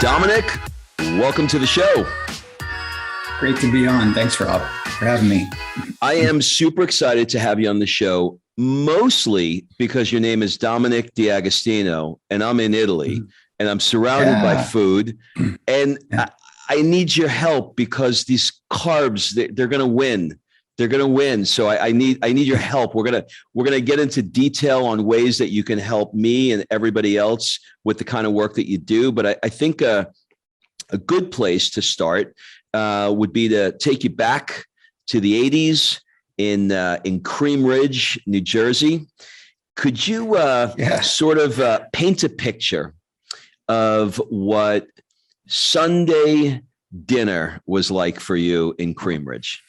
Dominic, welcome to the show. Great to be on. Thanks for having me. I am super excited to have you on the show, mostly because your name is Dominic D'Agostino and I'm in Italy and I'm surrounded by food. And I need your help because these carbs, they're going to win. They're going to win. So I need your help. We're going to get into detail on ways that you can help me and everybody else with the kind of work that you do. But I think a good place to start would be to take you back to the 80s in Cream Ridge, New Jersey. Could you sort of paint a picture of what Sunday dinner was like for you in Cream Ridge?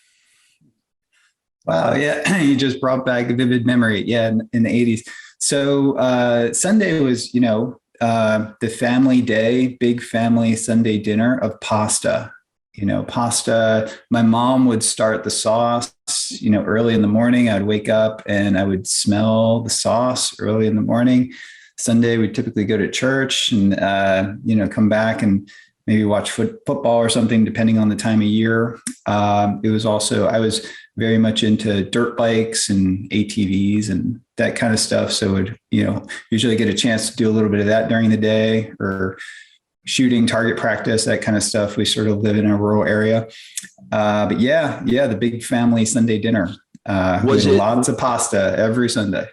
Wow. Yeah. You just brought back a vivid memory. Yeah. In the 80s. So Sunday was, the family day, big family Sunday dinner of pasta. Pasta. My mom would start the sauce, early in the morning. I'd wake up and I would smell the sauce early in the morning. Sunday, we'd typically go to church and, come back and maybe watch football or something, depending on the time of year. I was very much into dirt bikes and ATVs and that kind of stuff. So would, usually get a chance to do a little bit of that during the day, or shooting, target practice, that kind of stuff. We sort of live in a rural area. But the big family Sunday dinner. Lots of pasta every Sunday.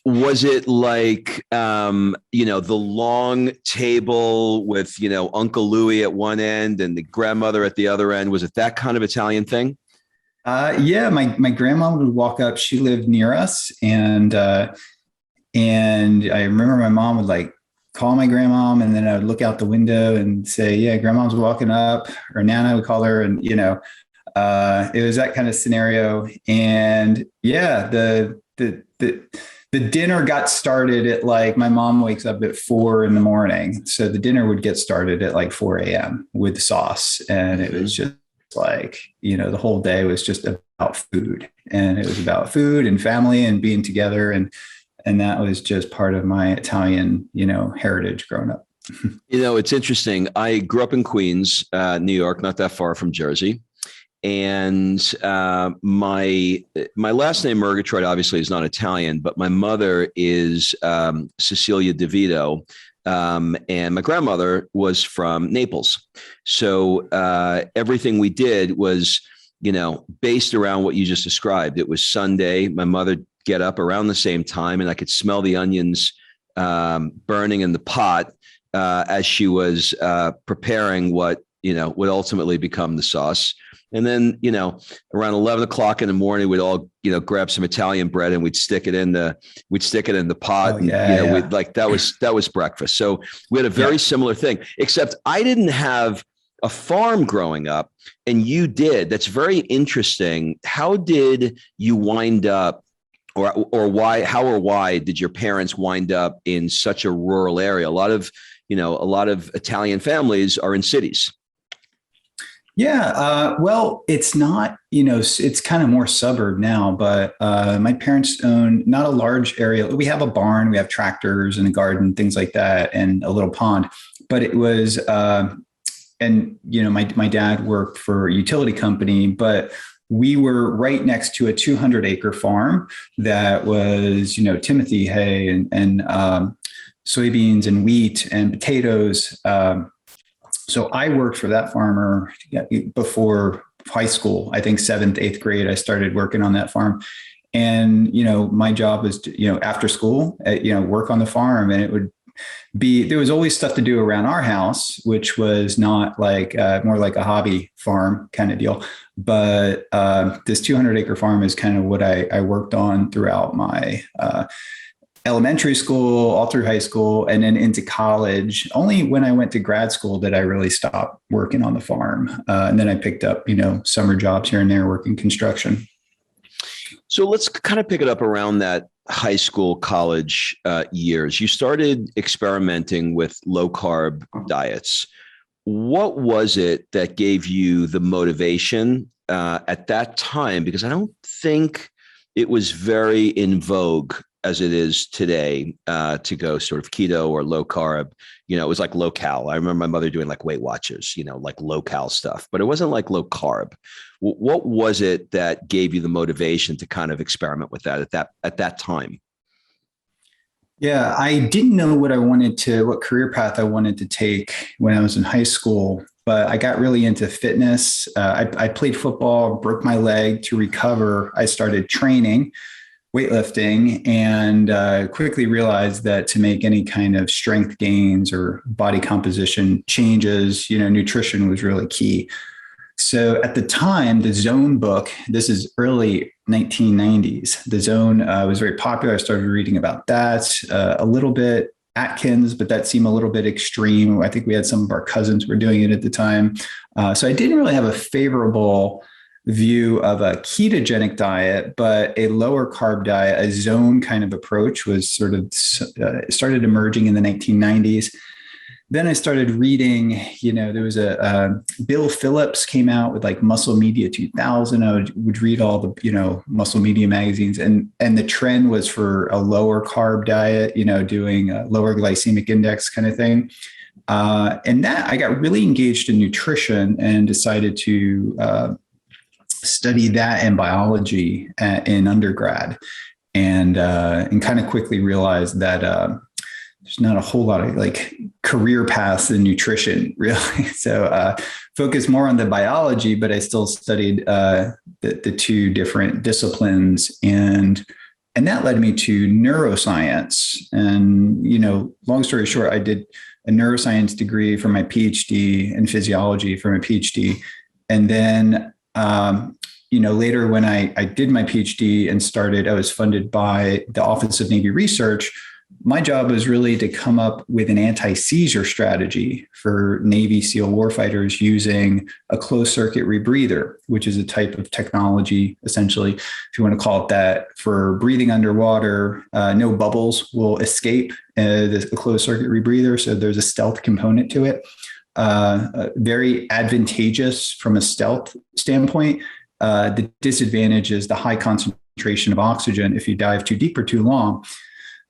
Was it like, the long table with, Uncle Louie at one end and the grandmother at the other end? Was it that kind of Italian thing? My grandma would walk up. She lived near us. And I remember my mom would call my grandmom, and then I would look out the window and say, yeah, grandma's walking up, or Nana would call her. And, it was that kind of scenario. And the dinner got started at my mom wakes up at 4 a.m. So the dinner would get started at 4 a.m. with sauce. And it was just the whole day was just about food, and it was about food and family and being together. And that was just part of my Italian, heritage growing up. It's interesting. I grew up in Queens, New York, not that far from Jersey. And my last name, Murgatroyd, obviously is not Italian, but my mother is Cecilia DeVito. And my grandmother was from Naples. So everything we did was, based around what you just described. It was Sunday. My mother get up around the same time, and I could smell the onions burning in the pot as she was preparing what would ultimately become the sauce. And then, around 11 o'clock in the morning, we'd all, grab some Italian bread and we'd stick it in the pot. That was breakfast. So we had a very similar thing, except I didn't have a farm growing up and you did. That's very interesting. How did you wind up, or why did your parents wind up in such a rural area? A lot of Italian families are in cities. Yeah. Well, it's not, it's kind of more suburb now, but my parents own not a large area. We have a barn, we have tractors and a garden, things like that, and a little pond. But it was, my dad worked for a utility company, but we were right next to a 200-acre farm that was, Timothy hay and soybeans and wheat and potatoes. So I worked for that farmer before high school. I think 7th, 8th grade, I started working on that farm. And, my job was to, after school, work on the farm. And it would be, there was always stuff to do around our house, which was not more like a hobby farm kind of deal. But this 200-acre farm is kind of what I worked on throughout my elementary school, all through high school, and then into college. Only when I went to grad school did I really stop working on the farm. And then I picked up, summer jobs here and there working construction. So let's kind of pick it up around that high school, college years. You started experimenting with low-carb diets. What was it that gave you the motivation at that time? Because I don't think it was very in vogue as it is today to go sort of keto or low carb. It was like low cal. I remember my mother doing like Weight Watchers, like low cal stuff, but it wasn't like low carb. What was it that gave you the motivation to kind of experiment with that at that time? Yeah, I didn't know what career path I wanted to take when I was in high school, but I got really into fitness. I played football, broke my leg. To recover, I started training, weightlifting, and quickly realized that to make any kind of strength gains or body composition changes, nutrition was really key. So at the time, the Zone book, this is early 1990s, the Zone was very popular. I started reading about that, a little bit Atkins, but that seemed a little bit extreme. I think we had some of our cousins were doing it at the time. So I didn't really have a favorable view of a ketogenic diet, but a lower carb diet, a Zone kind of approach was sort of started emerging in the 1990s. Then I started reading, there was Bill Phillips came out with like Muscle Media 2000. I would read all the, Muscle Media magazines, and the trend was for a lower carb diet, doing a lower glycemic index kind of thing. And that I got really engaged in nutrition and decided to study that and biology in undergrad, and kind of quickly realized that there's not a whole lot of like career paths in nutrition, really. So focused more on the biology, but I still studied the two different disciplines, and that led me to neuroscience. And long story short, I did a neuroscience degree for my PhD and physiology for my PhD, and then later when I did my PhD and I was funded by the Office of Naval Research. My job was really to come up with an anti-seizure strategy for Navy SEAL warfighters using a closed circuit rebreather, which is a type of technology, essentially, if you want to call it that, for breathing underwater. No bubbles will escape the closed circuit rebreather. So there's a stealth component to it. Very advantageous from a stealth standpoint. The disadvantage is the high concentration of oxygen if you dive too deep or too long.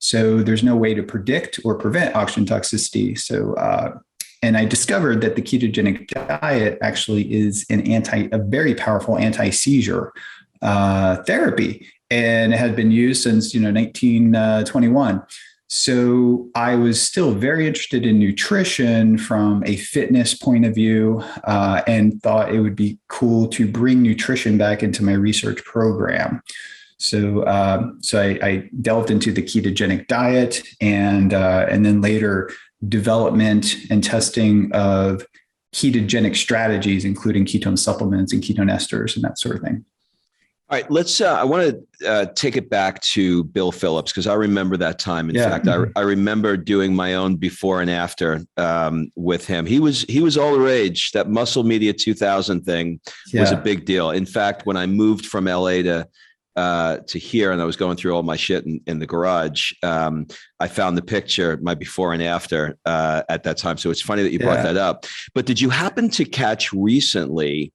So there's no way to predict or prevent oxygen toxicity. So, and I discovered that the ketogenic diet actually is a very powerful anti-seizure therapy, and it had been used since 1921. So I was still very interested in nutrition from a fitness point of view, and thought it would be cool to bring nutrition back into my research program. So I delved into the ketogenic diet, and then later development and testing of ketogenic strategies, including ketone supplements and ketone esters and that sort of thing. All right, let's. I want to take it back to Bill Phillips, because I remember that time. In fact, I remember doing my own before and after with him. He was all the rage. That Muscle Media 2000 thing was a big deal. In fact, when I moved from LA to here, and I was going through all my shit in the garage, I found the picture, my before and after at that time. So it's funny that you brought that up. But did you happen to catch recently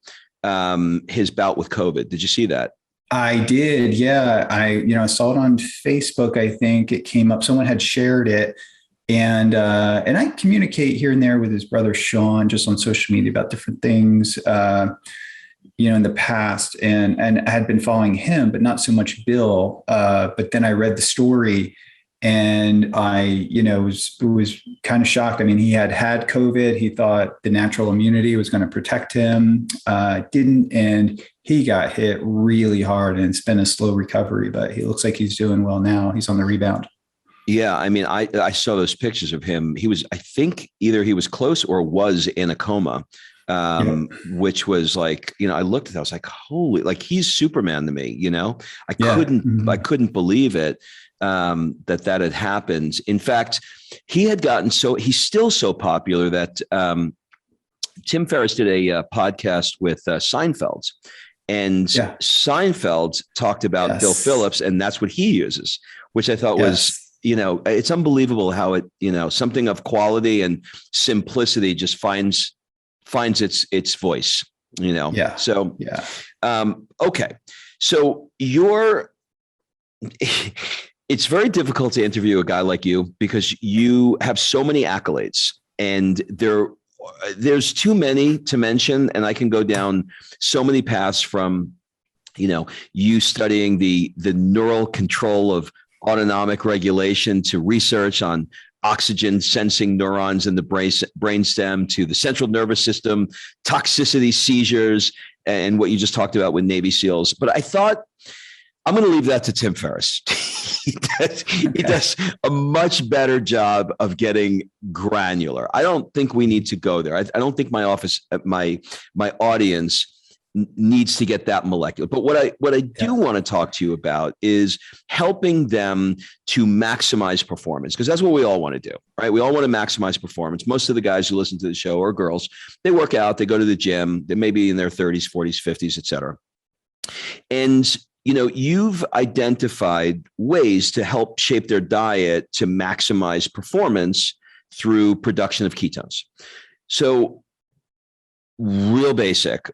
his bout with COVID? Did you see that? I did. Yeah. I saw it on Facebook. I think it came up. Someone had shared it. And I communicate here and there with his brother, Sean, just on social media about different things, in the past, and I had been following him, but not so much Bill. But then I read the story, and I, was kind of shocked. I mean, he had COVID. He thought the natural immunity was going to protect him. Didn't, and he got hit really hard, and it's been a slow recovery, but he looks like he's doing well now. He's on the rebound. Yeah. I mean, I saw those pictures of him. I think either he was close or was in a coma. Which was like, I looked at that, I was like, holy, like he's Superman to me, I couldn't believe it, that had happened. In fact, he's still so popular that, Tim Ferriss did a podcast with Seinfeld, and Seinfeld talked about Bill Phillips, and that's what he uses, which I thought was, it's unbelievable how it, something of quality and simplicity just finds its voice, So, okay. So It's very difficult to interview a guy like you because you have so many accolades, and there's too many to mention. And I can go down so many paths from, you studying the neural control of autonomic regulation to research on oxygen sensing neurons in the brainstem to the central nervous system, toxicity, seizures, and what you just talked about with Navy SEALs. But I thought I'm going to leave that to Tim Ferriss. He does a much better job of getting granular. I don't think we need to go there. I don't think my audience needs to get that molecular. But what I do want to talk to you about is helping them to maximize performance, because that's what we all want to do, right? We all want to maximize performance. Most of the guys who listen to the show, or girls, they work out, they go to the gym, they may be in their 30s, 40s, 50s, et cetera. And you've identified ways to help shape their diet to maximize performance through production of ketones. So, real basic,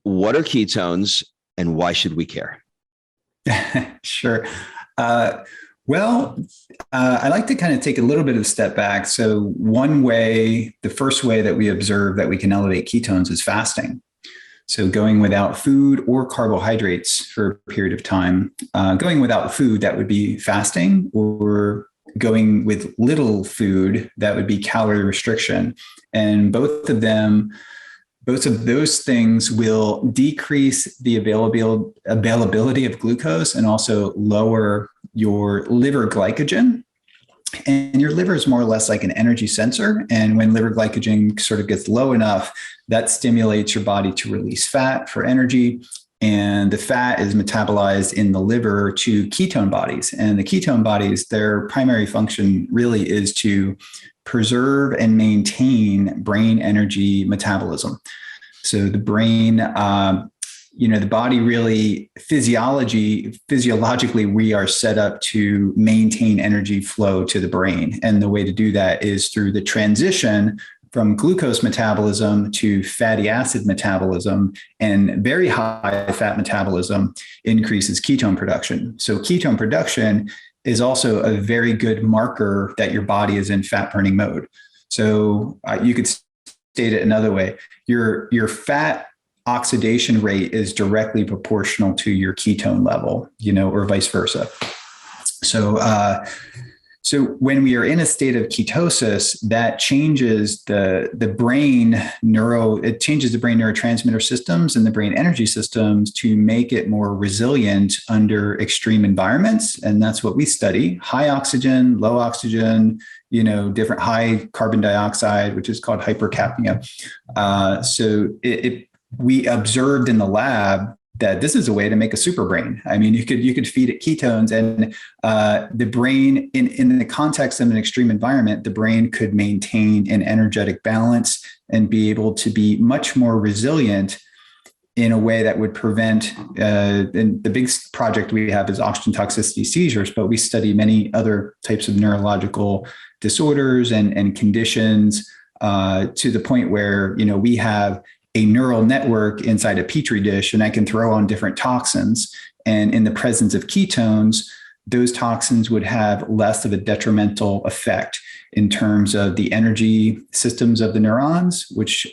what are ketones and why should we care? Sure. I like to kind of take a little bit of a step back. So the first way that we observe that we can elevate ketones is fasting. So going without food or carbohydrates for a period of time. Going without food, that would be fasting, or going with little food, that would be calorie restriction. And both of those things will decrease the availability of glucose and also lower your liver glycogen. And your liver is more or less like an energy sensor. And when liver glycogen sort of gets low enough, that stimulates your body to release fat for energy. And the fat is metabolized in the liver to ketone bodies. And the ketone bodies, their primary function really is to preserve and maintain brain energy metabolism. So the brain, the body really physiologically, we are set up to maintain energy flow to the brain. And the way to do that is through the transition from glucose metabolism to fatty acid metabolism, and very high fat metabolism increases ketone production. So ketone production is also a very good marker that your body is in fat burning mode. So you could state it another way. Your fat oxidation rate is directly proportional to your ketone level, or vice versa. So when we are in a state of ketosis, that changes the brain neurotransmitter systems and the brain energy systems to make it more resilient under extreme environments. And that's what we study: high oxygen, low oxygen, different high carbon dioxide, which is called hypercapnia. We observed in the lab that this is a way to make a super brain. I mean, you could feed it ketones, and the brain, in the context of an extreme environment, the brain could maintain an energetic balance and be able to be much more resilient in a way that would prevent, and the big project we have is oxygen toxicity seizures, but we study many other types of neurological disorders and conditions to the point where, we have a neural network inside a petri dish, and I can throw on different toxins. And in the presence of ketones, those toxins would have less of a detrimental effect in terms of the energy systems of the neurons, which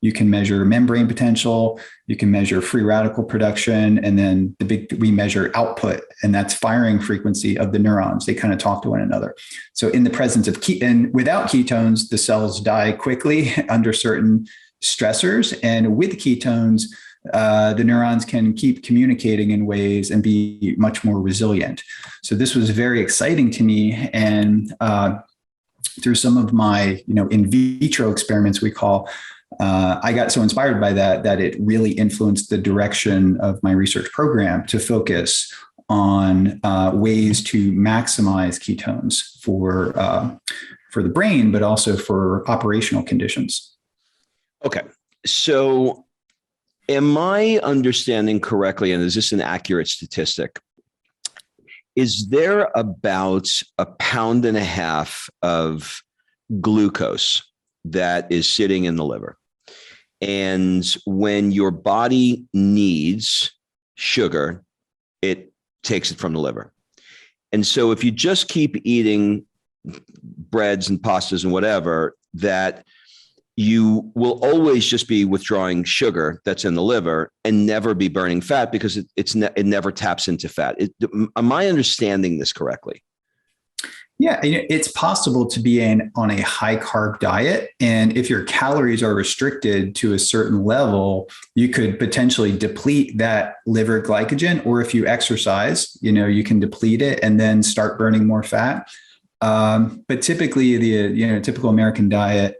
you can measure membrane potential, you can measure free radical production, and then we measure output, and that's firing frequency of the neurons. They kind of talk to one another. So in the presence of and without ketones, the cells die quickly under certain stressors, and with ketones, the neurons can keep communicating in ways and be much more resilient. So this was very exciting to me, and through some of my in vitro experiments, I got so inspired by that it really influenced the direction of my research program to focus on ways to maximize ketones for the brain, but also for operational conditions. Okay. So am I understanding correctly, and is this an accurate statistic? Is there about 1.5 pounds of glucose that is sitting in the liver? And when your body needs sugar, it takes it from the liver. And so if you just keep eating breads and pastas and whatever, that you will always just be withdrawing sugar that's in the liver and never be burning fat because it never taps into fat. Am I understanding this correctly? Yeah, it's possible to be on a high carb diet. And if your calories are restricted to a certain level, you could potentially deplete that liver glycogen. Or if you exercise, you can deplete it and then start burning more fat. But typically the typical American diet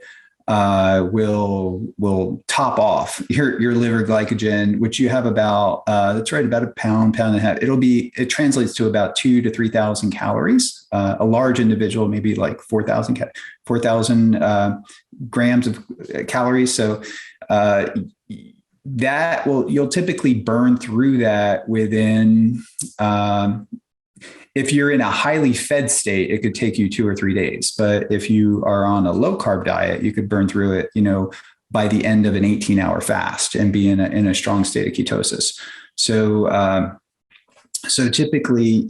will top off your liver glycogen, which you have about that's right, about a pound and a half. It translates to about 2,000 to 3,000 calories. A large individual, maybe like 4,000 grams of calories. So you'll typically burn through that within. If you're in a highly fed state, it could take you 2 or 3 days. But if you are on a low carb diet, you could burn through it, by the end of an 18-hour fast and be in a strong state of ketosis. So typically,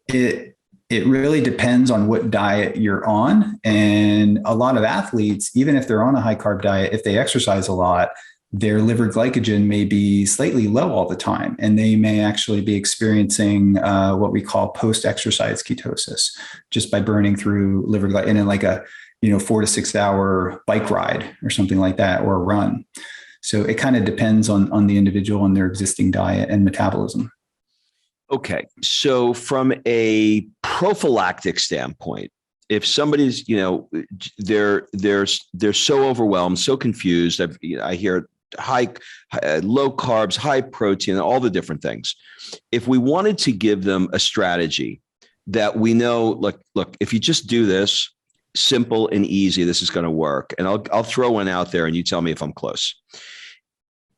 it really depends on what diet you're on. And a lot of athletes, even if they're on a high carb diet, if they exercise a lot, their liver glycogen may be slightly low all the time, and they may actually be experiencing what we call post-exercise ketosis, just by burning through liver glycogen in like a 4 to 6 hour bike ride or something like that, or a run. So it kind of depends on the individual and their existing diet and metabolism. Okay, so from a prophylactic standpoint, if somebody's they're so overwhelmed, so confused, I hear low carbs, high protein, all the different things. If we wanted to give them a strategy that we know, look, if you just do this, simple and easy, this is going to work. And I'll throw one out there and you tell me if I'm close.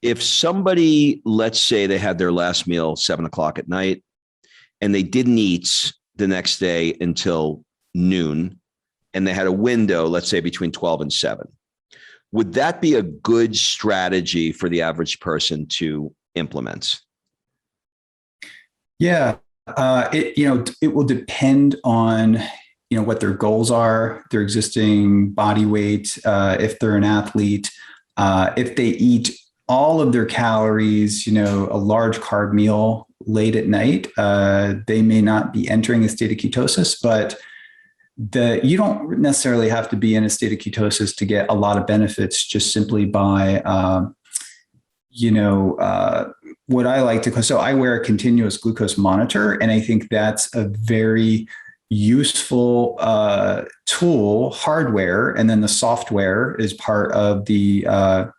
If somebody, let's say they had their last meal 7:00 at night and they didn't eat the next day until noon, and they had a window, let's say between 12 and 7. Would that be a good strategy for the average person to implement? Yeah, it will depend on what their goals are, their existing body weight, if they're an athlete, if they eat all of their calories, a large carb meal late at night, they may not be entering a state of ketosis, but you don't necessarily have to be in a state of ketosis to get a lot of benefits just simply by, what I like to, so I wear a continuous glucose monitor, and I think that's a very useful tool, hardware, and then the software is part of the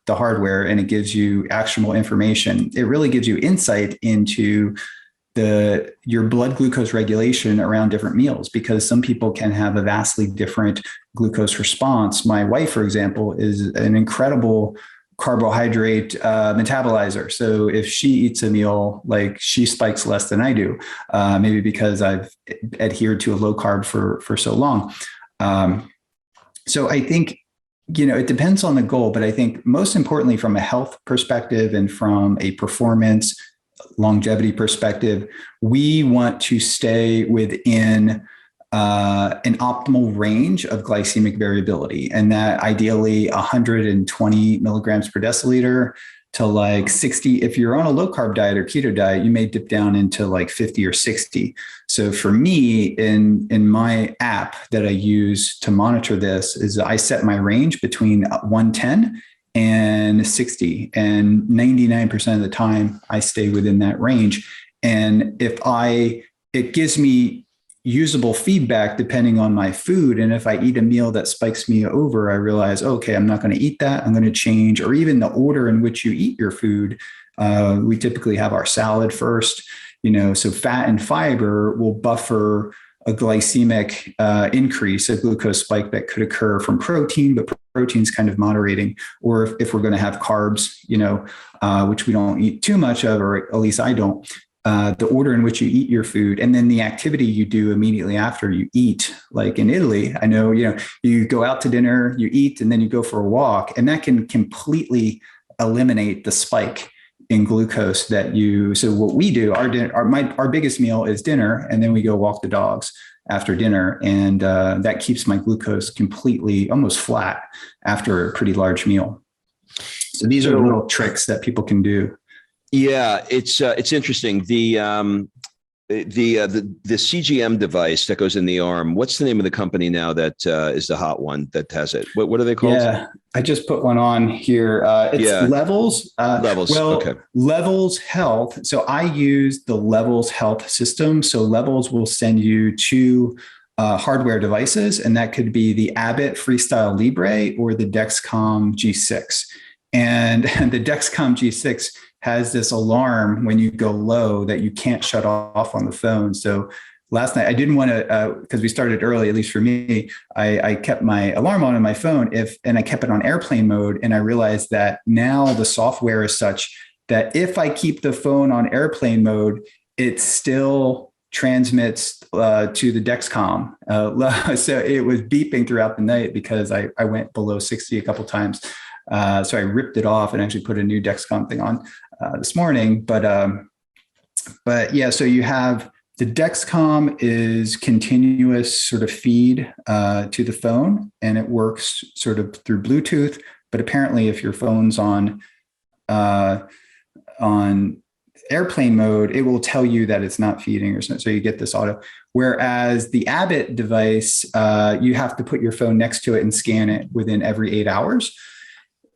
hardware, and it gives you actionable information. It really gives you insight into your blood glucose regulation around different meals, because some people can have a vastly different glucose response. My wife, for example, is an incredible carbohydrate metabolizer. So if she eats a meal, like, she spikes less than I do, maybe because I've adhered to a low carb for so long. So I think, it depends on the goal, but I think most importantly, from a health perspective and from a performance longevity perspective, we want to stay within an optimal range of glycemic variability, and that ideally 120 milligrams per deciliter to like 60. If you're on a low carb diet or keto diet, you may dip down into like 50 or 60. So for me, in my app that I use to monitor this, is I set my range between 110 and 60, and 99% of the time I stay within that range. And it gives me usable feedback depending on my food. And if I eat a meal that spikes me over, I realize, okay, I'm not going to eat that. I'm going to change, or even the order in which you eat your food. We typically have our salad first, so fat and fiber will buffer a glycemic increase, a glucose spike that could occur from protein, but protein's kind of moderating. Or if we're going to have carbs, which we don't eat too much of, or at least I don't, the order in which you eat your food, and then the activity you do immediately after you eat. Like in Italy, I know, you go out to dinner, you eat, and then you go for a walk, and that can completely eliminate the spike in glucose that so what we do, our biggest meal is dinner, and then we go walk the dogs after dinner. And that keeps my glucose completely almost flat after a pretty large meal. So these are little tricks that people can do. Yeah, it's interesting. The CGM device that goes in the arm. What's the name of the company now that is the hot one that has it? What are they called? Yeah, I just put one on here. It's Levels. Levels. Well, okay. Levels Health. So I use the Levels Health system. So Levels will send you to hardware devices, and that could be the Abbott Freestyle Libre or the Dexcom G6. And the Dexcom G6 has this alarm when you go low that you can't shut off on the phone. So last night I didn't want to, because we started early, at least for me, I kept my alarm on my phone and I kept it on airplane mode. And I realized that now the software is such that if I keep the phone on airplane mode, it still transmits to the Dexcom. So it was beeping throughout the night because I went below 60 a couple of times. So I ripped it off and actually put a new Dexcom thing on this morning. But yeah, so you have the Dexcom is continuous sort of feed to the phone, and it works sort of through Bluetooth. But apparently, if your phone's on airplane mode, it will tell you that it's not feeding or something. So you get this auto. Whereas the Abbott device, you have to put your phone next to it and scan it within every 8 hours.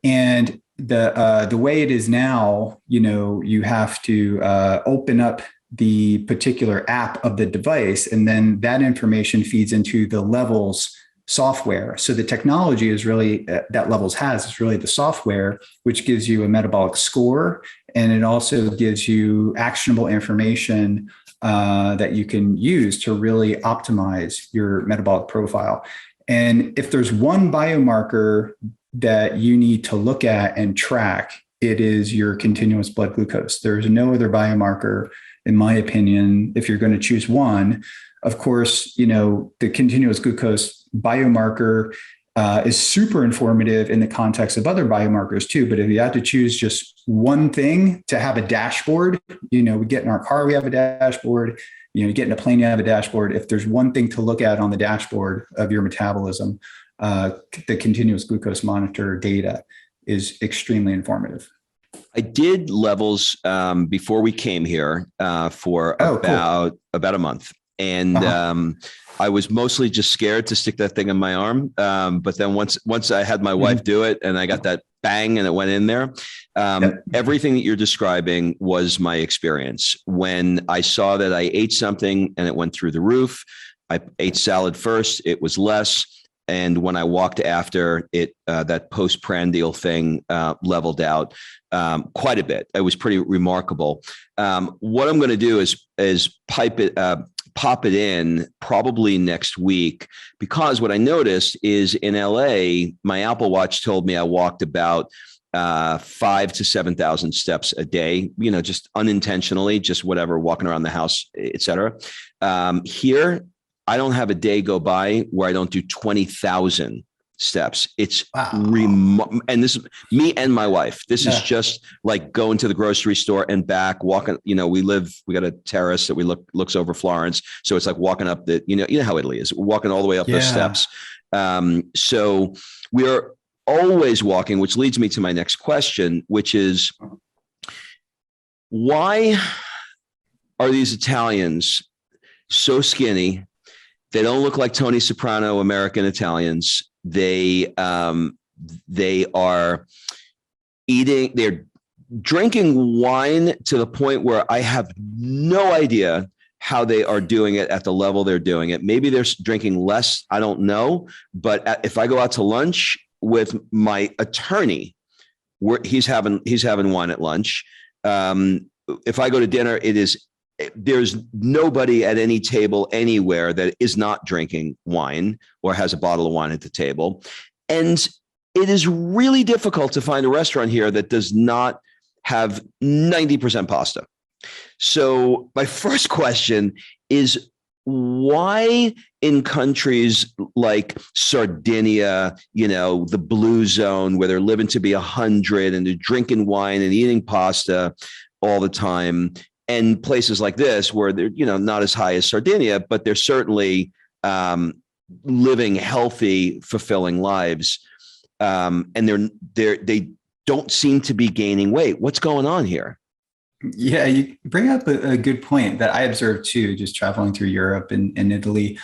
And the way it is now, you have to open up the particular app of the device, and then that information feeds into the Levels software. So the technology is really that Levels has is really the software, which gives you a metabolic score, and it also gives you actionable information that you can use to really optimize your metabolic profile. And if there's one biomarker that you need to look at and track, it is your continuous blood glucose. There's no other biomarker, in my opinion, if you're going to choose one. Of course, the continuous glucose biomarker is super informative in the context of other biomarkers too. But if you had to choose just one thing to have a dashboard, we get in our car, we have a dashboard, you get in a plane, you have a dashboard. If there's one thing to look at on the dashboard of your metabolism, the continuous glucose monitor data is extremely informative. I did Levels before we came here for about a month. And I was mostly just scared to stick that thing in my arm. But then once I had my wife do it and I got that bang and it went in there, everything that you're describing was my experience. When I saw that I ate something and it went through the roof, I ate salad first, it was less. And when I walked after it, that postprandial thing leveled out quite a bit. It was pretty remarkable. What I'm going to do is pop it in probably next week, because what I noticed is in LA, my Apple Watch told me I walked about 5,000 to 7,000 steps a day, just unintentionally, just whatever, walking around the house, et cetera. Here, I don't have a day go by where I don't do 20,000 steps. It's and this is me and my wife. This is just like going to the grocery store and back, walking. We got a terrace that looks over Florence, so it's like walking up the. You know how Italy is, walking all the way up those steps. So we are always walking, which leads me to my next question, which is, why are these Italians so skinny? They don't look like Tony Soprano, American Italians. They are they're drinking wine to the point where I have no idea how they are doing it at the level they're doing it. Maybe they're drinking less. I don't know. But if I go out to lunch with my attorney, he's having wine at lunch. If I go to dinner, there's nobody at any table anywhere that is not drinking wine or has a bottle of wine at the table. And it is really difficult to find a restaurant here that does not have 90% pasta. So my first question is, why in countries like Sardinia, the blue zone where they're living to be 100 and they're drinking wine and eating pasta all the time, and places like this where they're, not as high as Sardinia, but they're certainly living healthy, fulfilling lives. And they don't seem to be gaining weight. What's going on here? Yeah, you bring up a good point that I observed too, just traveling through Europe and Italy.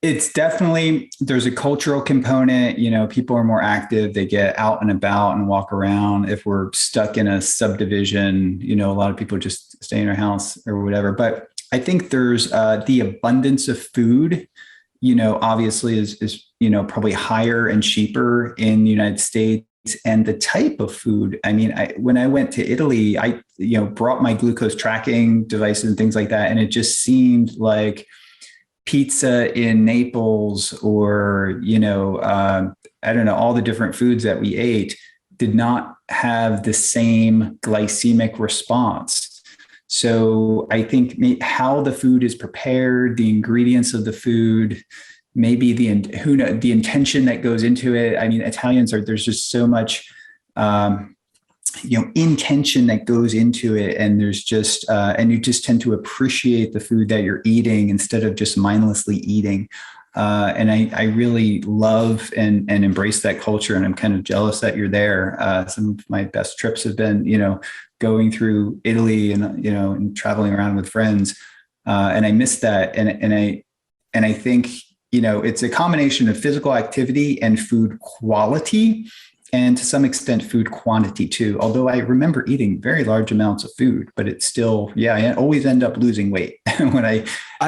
It's definitely, there's a cultural component, people are more active, they get out and about and walk around. If we're stuck in a subdivision, a lot of people just stay in their house or whatever. But I think there's the abundance of food, obviously is probably higher and cheaper in the United States. And the type of food, when I went to Italy, I, brought my glucose tracking devices and things like that. And it just seemed like pizza in Naples or, I don't know, all the different foods that we ate did not have the same glycemic response. So I think how the food is prepared, the ingredients of the food, maybe the intention that goes into it. Italians there's just so much, intention that goes into it. And there's just, and you just tend to appreciate the food that you're eating instead of just mindlessly eating. And I really love and embrace that culture. And I'm kind of jealous that you're there. Some of my best trips have been, going through Italy and, and traveling around with friends. And I miss that. And I think, it's a combination of physical activity and food quality, and to some extent food quantity too. Although I remember eating very large amounts of food, but it's still, I always end up losing weight when I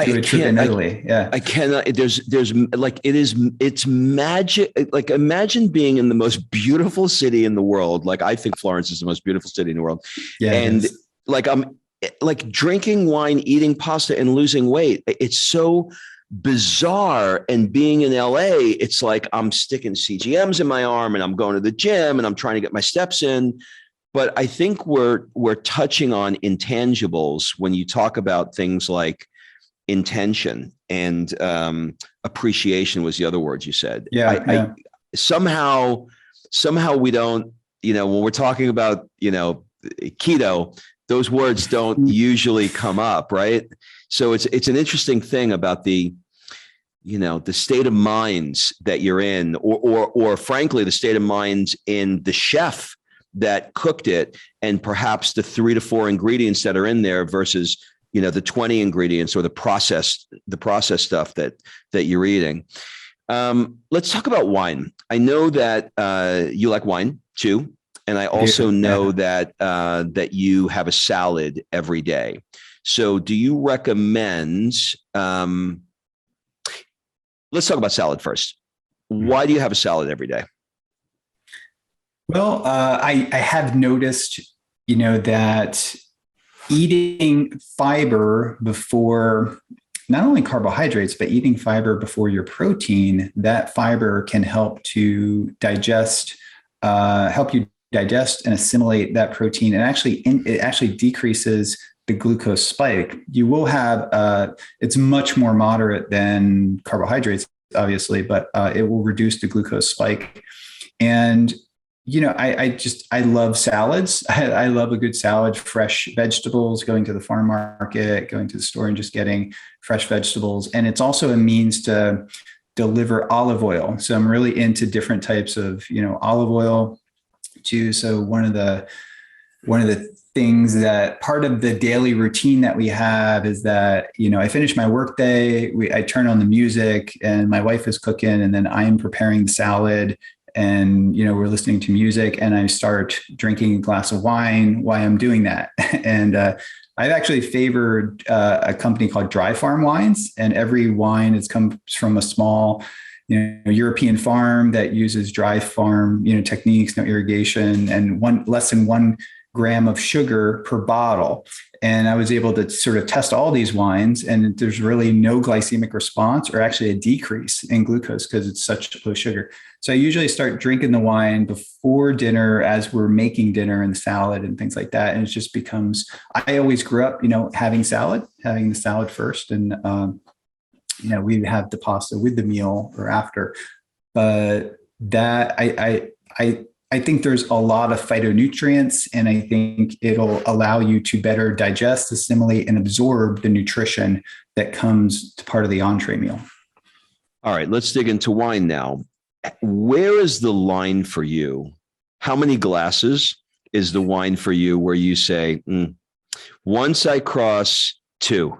do a trip in Italy. I cannot, it's magic. Like, imagine being in the most beautiful city in the world. Like, I think Florence is the most beautiful city in the world. Yeah, and I'm like drinking wine, eating pasta and losing weight. It's so bizarre. And being in LA, it's like I'm sticking CGMs in my arm and I'm going to the gym and I'm trying to get my steps in. But I think we're touching on intangibles when you talk about things like intention and appreciation was the other words you said. I somehow we don't, when we're talking about, keto, those words don't usually come up, right? So it's an interesting thing about the state of minds that you're in, or frankly, the state of minds in the chef that cooked it, and perhaps the 3 to 4 ingredients that are in there versus, the 20 ingredients or the processed stuff that you're eating. Let's talk about wine. I know that you like wine too. And I also know that you have a salad every day. So do you recommend, let's talk about salad first. Why do you have a salad every day? Well, I have noticed, that eating fiber before not only carbohydrates, but eating fiber before your protein, that fiber can help to help you digest and assimilate that protein. And it actually decreases the glucose spike. You will have, it's much more moderate than carbohydrates, obviously, but it will reduce the glucose spike. And, I love salads. I love a good salad, fresh vegetables, going to the farm market, going to the store and just getting fresh vegetables. And it's also a means to deliver olive oil. So I'm really into different types of, olive oil too. So one of the things that part of the daily routine that we have is that, I finish my work day, I turn on the music and my wife is cooking, and then I'm preparing the salad and, we're listening to music, and I start drinking a glass of wine while I'm doing that. And I've actually favored a company called Dry Farm Wines, and every wine comes from a small, European farm that uses dry farm, techniques, no irrigation, and less than 1 gram of sugar per bottle. And I was able to sort of test all these wines, and there's really no glycemic response or actually a decrease in glucose because it's such low sugar. So I usually start drinking the wine before dinner as we're making dinner and salad and things like that. And it just becomes, I always grew up, having the salad first. And, we would have the pasta with the meal or after. But that I think there's a lot of phytonutrients, and I think it'll allow you to better digest, assimilate, and absorb the nutrition that comes to part of the entree meal. All right, let's dig into wine now. Where is the line for you? How many glasses is the wine for you where you say, once I cross 2,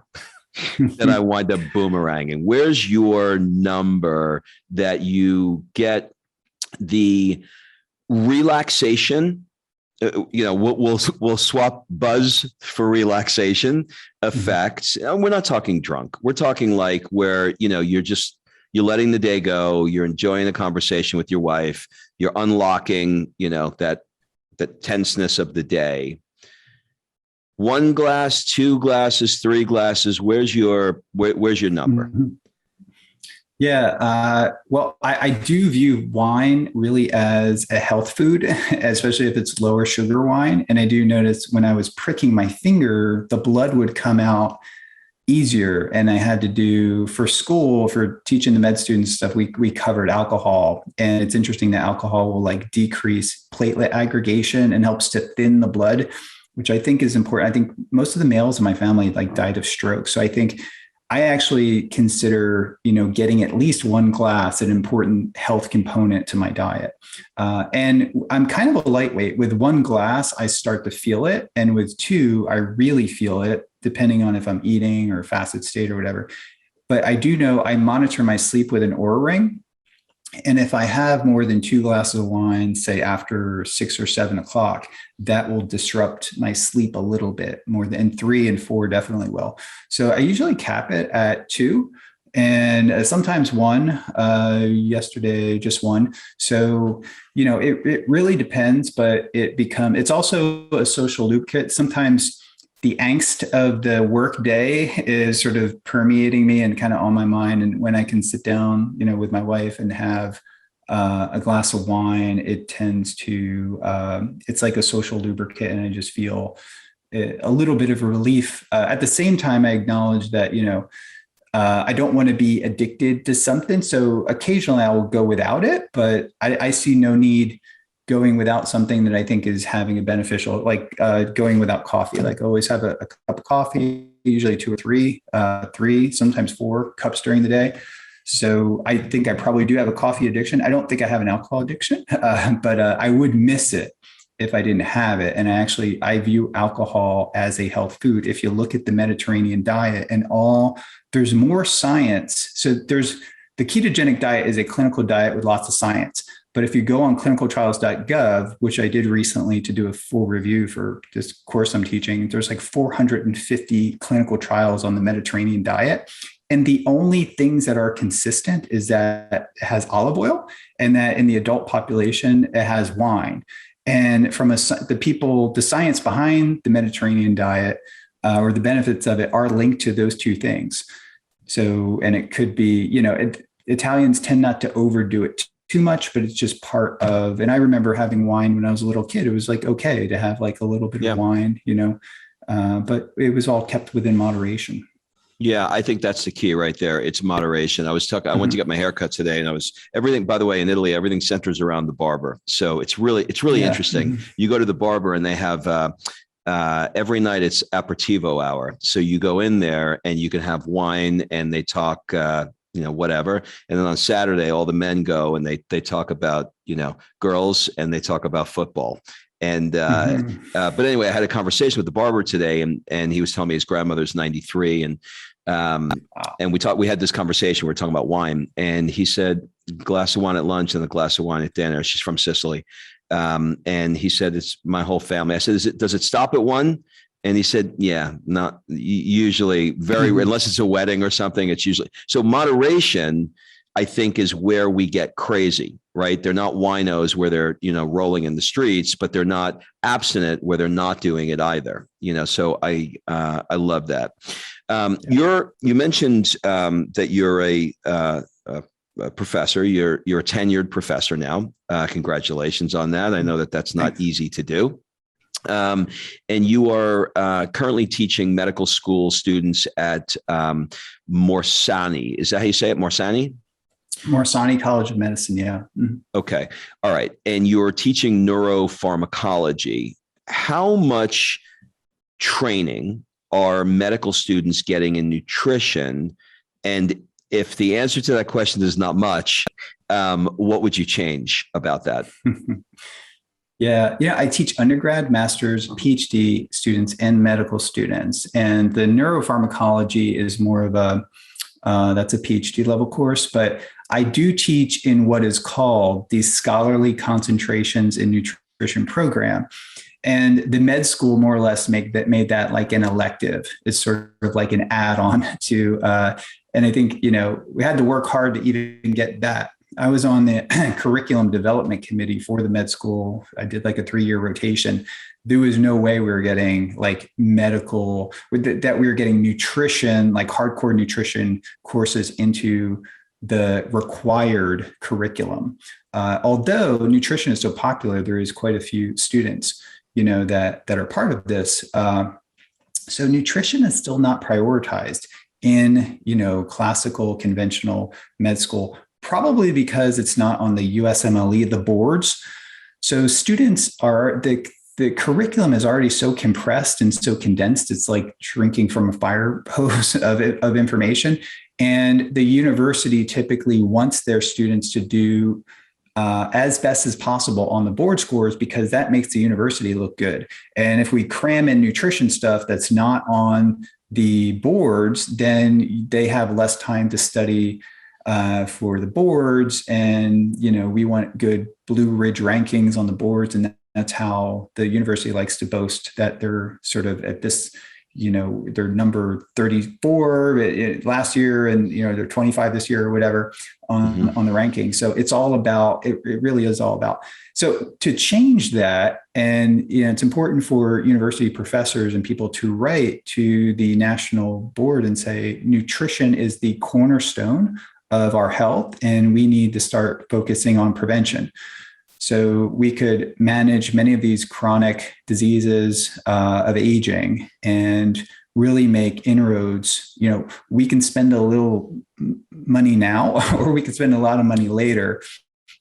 then I wind up boomeranging? Where's your number that you get the relaxation? We'll swap buzz for relaxation effects. We're not talking drunk. We're talking like where, you're letting the day go. You're enjoying a conversation with your wife. You're unlocking, that tenseness of the day. 1 glass, 2 glasses, 3 glasses. Where's your number? Mm-hmm. Yeah. Well, I do view wine really as a health food, especially if it's lower sugar wine. And I do notice when I was pricking my finger, the blood would come out easier. And I had to do, for school, for teaching the med students stuff, we covered alcohol. And it's interesting that alcohol will decrease platelet aggregation and helps to thin the blood, which I think is important. I think most of the males in my family died of stroke. So I think I actually consider, getting at least 1 glass an important health component to my diet. And I'm kind of a lightweight. With 1 glass, I start to feel it. And with 2, I really feel it, depending on if I'm eating or fasted state or whatever. But I do know I monitor my sleep with an Oura Ring. And if I have more than 2 glasses of wine, say after 6 or 7 o'clock, that will disrupt my sleep a little bit more than 3 and 4 definitely will. So I usually cap it at 2 and sometimes 1. Yesterday, just 1. So, it really depends, but it's also a social lubricant. Sometimes the angst of the work day is sort of permeating me and kind of on my mind. And when I can sit down, with my wife and have a glass of wine, it tends to, it's like a social lubricant. And I just feel a little bit of a relief. At the same time, I acknowledge that, I don't want to be addicted to something. So occasionally I will go without it, but I see no need going without something that I think is having a beneficial, going without coffee. Always have a cup of coffee, usually 2 or 3, sometimes 4 cups during the day. So I think I probably do have a coffee addiction. I don't think I have an alcohol addiction, but I would miss it if I didn't have it. And I view alcohol as a health food. If you look at the Mediterranean diet and there's more science. So the ketogenic diet is a clinical diet with lots of science. But if you go on clinicaltrials.gov, which I did recently to do a full review for this course I'm teaching, there's 450 clinical trials on the Mediterranean diet. And the only things that are consistent is that it has olive oil and that in the adult population, it has wine. And from the science behind the Mediterranean diet or the benefits of it are linked to those 2 things. So, and it could be, Italians tend not to overdo it too much, but it's just part of, and I remember having wine when I was a little kid. It was okay to have a little bit of wine, but it was all kept within moderation. Yeah, I think that's the key right there. It's moderation. I went to get my haircut today, and everything, by the way, in Italy, everything centers around the barber. So it's really interesting. Mm-hmm. You go to the barber and they have, every night it's aperitivo hour. So you go in there and you can have wine and they talk, whatever. And then on Saturday, all the men go and they talk about, girls, and they talk about football. And, but anyway, I had a conversation with the barber today, and he was telling me his grandmother's 93. And we had this conversation, we were talking about wine, and he said, glass of wine at lunch and a glass of wine at dinner. She's from Sicily. And he said, it's my whole family. I said, does it stop at 1? And he said, yeah, not usually, unless it's a wedding or something, it's usually. So moderation, I think is where we get crazy, right? They're not winos where they're, rolling in the streets, but they're not abstinent where they're not doing it either. So I love that. You mentioned that you're a professor. You're a tenured professor now. Congratulations on that. I know that that's not easy to do. And you are currently teaching medical school students at Morsani. Is that how you say it? Morsani? Morsani College of Medicine. Yeah. Mm-hmm. Okay. All right. And you're teaching neuropharmacology. How much training are medical students getting in nutrition? And if the answer to that question is not much, what would you change about that? Yeah, I teach undergrad, master's, PhD students, and medical students. And the neuropharmacology is more of that's a PhD level course, but I do teach in what is called the scholarly concentrations in nutrition program. And the med school more or less made that like an elective. It's sort of like an add-on to, and I think, we had to work hard to even get that. I was on the curriculum development committee for the med school. I did like a 3-year rotation. There was no way we were getting like medical, that we were getting nutrition, like hardcore nutrition courses into the required curriculum. Although nutrition is so popular, there is quite a few students, that are part of this. So nutrition is still not prioritized in, classical, conventional med school, probably because it's not on the USMLE, the boards. So students the curriculum is already so compressed and so condensed. It's like drinking from a fire hose of information. And the university typically wants their students to do as best as possible on the board scores, because that makes the university look good. And if we cram in nutrition stuff that's not on the boards, then they have less time to study for the boards. And, we want good Blue Ridge rankings on the boards. And that's how the university likes to boast that they're sort of at this, they're number 34 last year, and, they're 25 this year or whatever on the ranking. So it's all about, it really is all about. So to change that, and, it's important for university professors and people to write to the national board and say, nutrition is the cornerstone of our health, and we need to start focusing on prevention. So we could manage many of these chronic diseases of aging and really make inroads. We can spend a little money now, or we could spend a lot of money later.